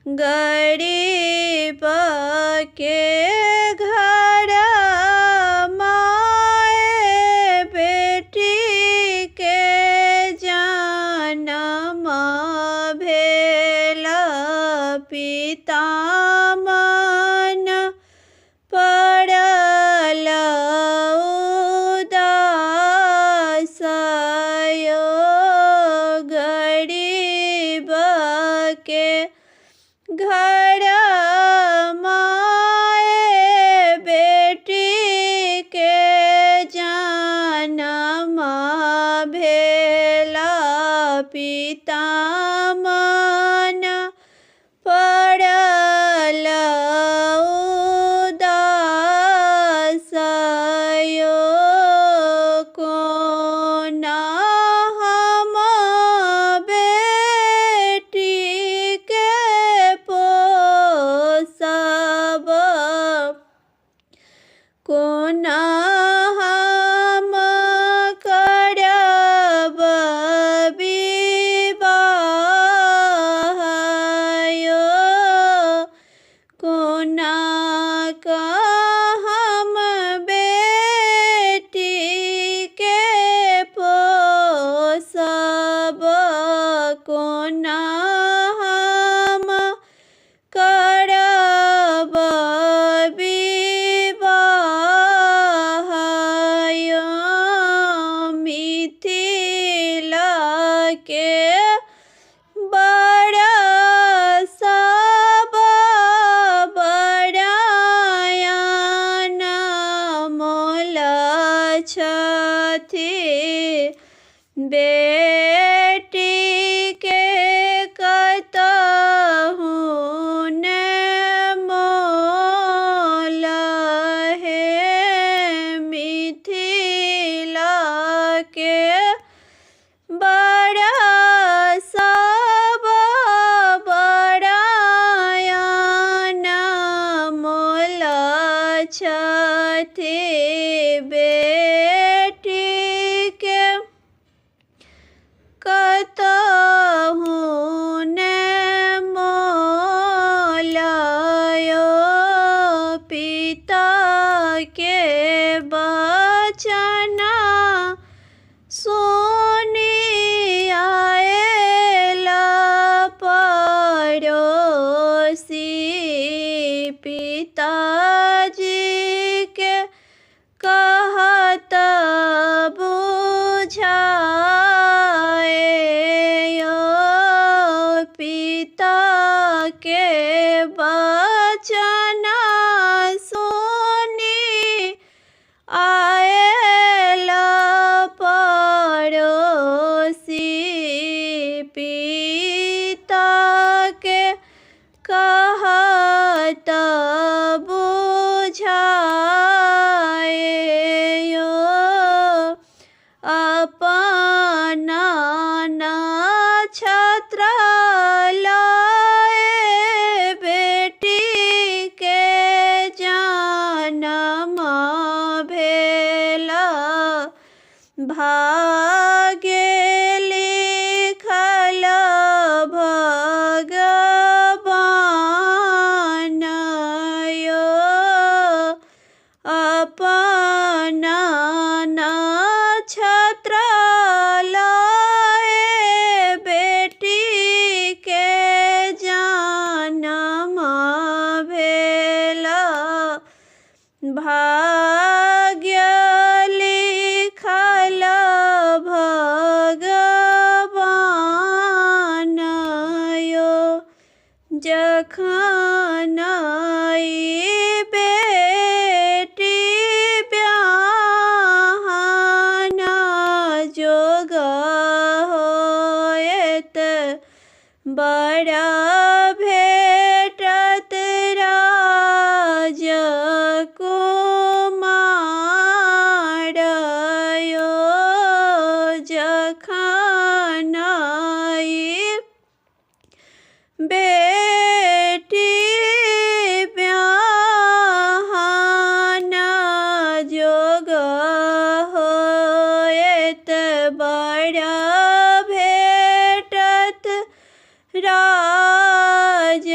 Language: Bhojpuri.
गरीब के घर माए बेटी के जन्म भेल पिता मन पड़ल उदास यो गरीब के घर माए बेटी के जन्म भेल पिता मन पड़ल उदास यो कोना हम बेटी के पोसब कोना हम करब विवाह यो कोना का हम बेटी के पोसब कोना हम करब विवाह यो मिथिला के बड़ा सब बड़ायन मोल छथि बेटी के कतहु ने मोल हे मिथिला के बड़ा सब बड़ायन मोल छथि बेटी के कतहु ने मोल यो पिता के वचन सुनी आएल पड़ोसी पिताजी के कहत बुझाए यो पिता के वचन सुनी आएल पड़ोसी पिता के कहत बुझाए यो अपना नक्षत्रालय बेटी के जन्म भेल भाग्य लिखल भगवान यो अपना नक्षत्रालय बेटी के जन्म भेल भाग्य लिखल भगवान यो जखन ई बेटी ब्याहन जोग होएत बड़ा भेटत राजकुमार यो जखन ई बेटी ब्याहन जोग होएत बड़ा भेटत राज